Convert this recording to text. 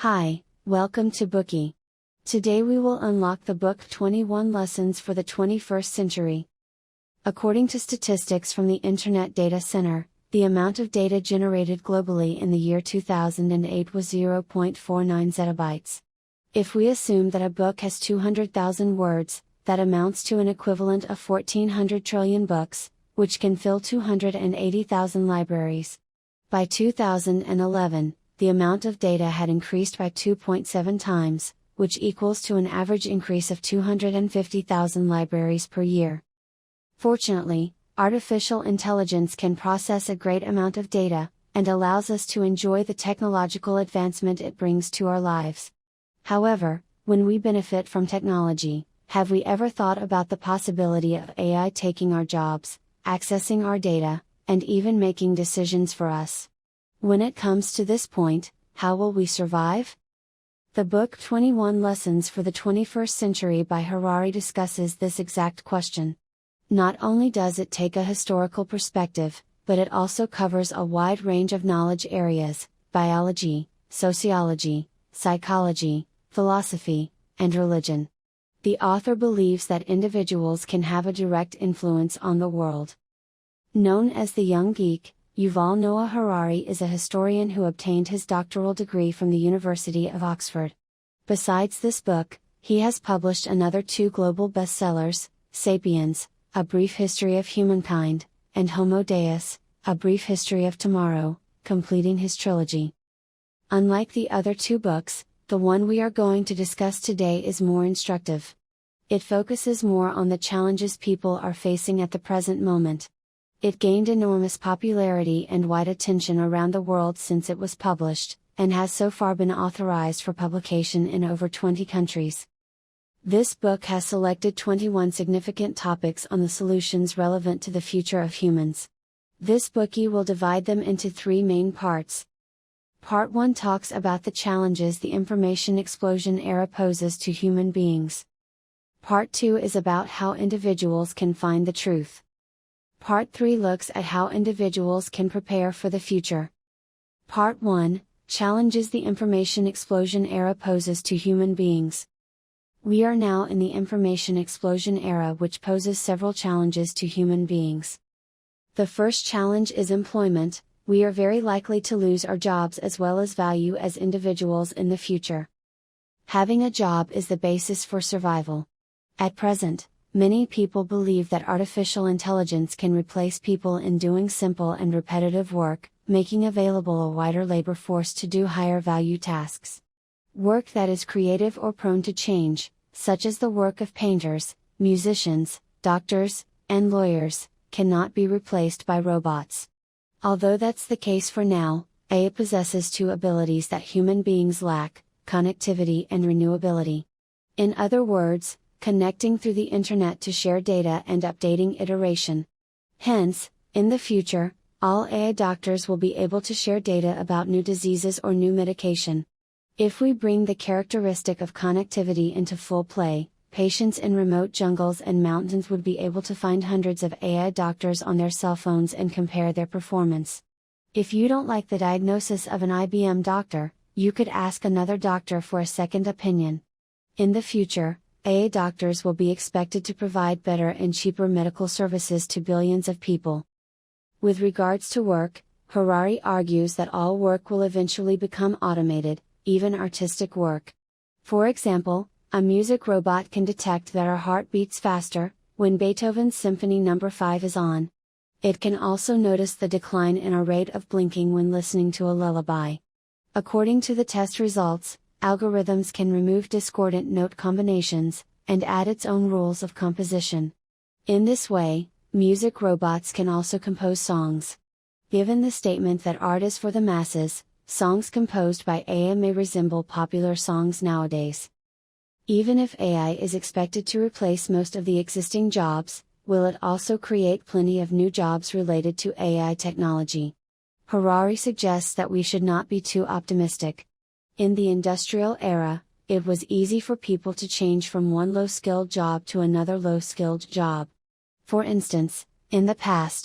Hi, welcome to Bookie. Today we will unlock the book 21 Lessons for the 21st Century. According to statistics from the Internet Data Center, the amount of data generated globally in the year 2008 was 0.49 zettabytes. If we assume that a book has 200,000 words, that amounts to an equivalent of 1,400 trillion books, which can fill 280,000 libraries. By 2011, the amount of data had increased by 2.7 times, which equals to an average increase of 250,000 libraries per year. Fortunately, artificial intelligence can process a great amount of data, and allows us to enjoy the technological advancement it brings to our lives. However, when we benefit from technology, have we ever thought about the possibility of AI taking our jobs, accessing our data, and even making decisions for us? When it comes to this point, how will we survive? The book 21 Lessons for the 21st Century by Harari discusses this exact question. Not only does it take a historical perspective, but it also covers a wide range of knowledge areas: biology, sociology, psychology, philosophy, and religion. The author believes that individuals can have a direct influence on the world. Known as the young geek, Yuval Noah Harari is a historian who obtained his doctoral degree from the University of Oxford. Besides this book, he has published another two global bestsellers, Sapiens, A Brief History of Humankind, and Homo, Deus, A Brief History of Tomorrow, completing his trilogy. Unlike the other two books, the one we are going to discuss today is more instructive. It focuses more on the challenges people are facing at the present moment. It gained enormous popularity and wide attention around the world since it was published, and has so far been authorized for publication in over 20 countries. This book has selected 21 significant topics on the solutions relevant to the future of humans. This bookie will divide them into three main parts. Part 1 talks about the challenges the information explosion era poses to human beings. Part 2 is about how individuals can find the truth. Part 3 looks at how individuals can prepare for the future. Part 1 challenges the information explosion era poses to human beings. We are now in the information explosion era, which poses several challenges to human beings. The first challenge is employment. We are very likely to lose our jobs as well as value as individuals in the future. Having a job is the basis for survival. At present, many people believe that artificial intelligence can replace people in doing simple and repetitive work, making available a wider labor force to do higher value tasks. Work that is creative or prone to change, such as the work of painters, musicians, doctors, and lawyers, cannot be replaced by robots. Although that's the case for now, AI possesses two abilities that human beings lack: connectivity and renewability. In other words, connecting through the internet to share data and updating iteration. Hence, in the future, all AI doctors will be able to share data about new diseases or new medication. If we bring the characteristic of connectivity into full play, patients in remote jungles and mountains would be able to find hundreds of AI doctors on their cell phones and compare their performance. If you don't like the diagnosis of an IBM doctor, you could ask another doctor for a second opinion. In the future, AI doctors will be expected to provide better and cheaper medical services to billions of people. With regards to work, Harari argues that all work will eventually become automated, even artistic work. For example, a music robot can detect that our heart beats faster when Beethoven's Symphony No. 5 is on. It can also notice the decline in our rate of blinking when listening to a lullaby. According to the test results, algorithms can remove discordant note combinations, and add its own rules of composition. In this way, music robots can also compose songs. Given the statement that art is for the masses, songs composed by AI may resemble popular songs nowadays. Even if AI is expected to replace most of the existing jobs, will it also create plenty of new jobs related to AI technology? Harari suggests that we should not be too optimistic. In the industrial era, it was easy for people to change from one low-skilled job to another low-skilled job. For instance, in the past,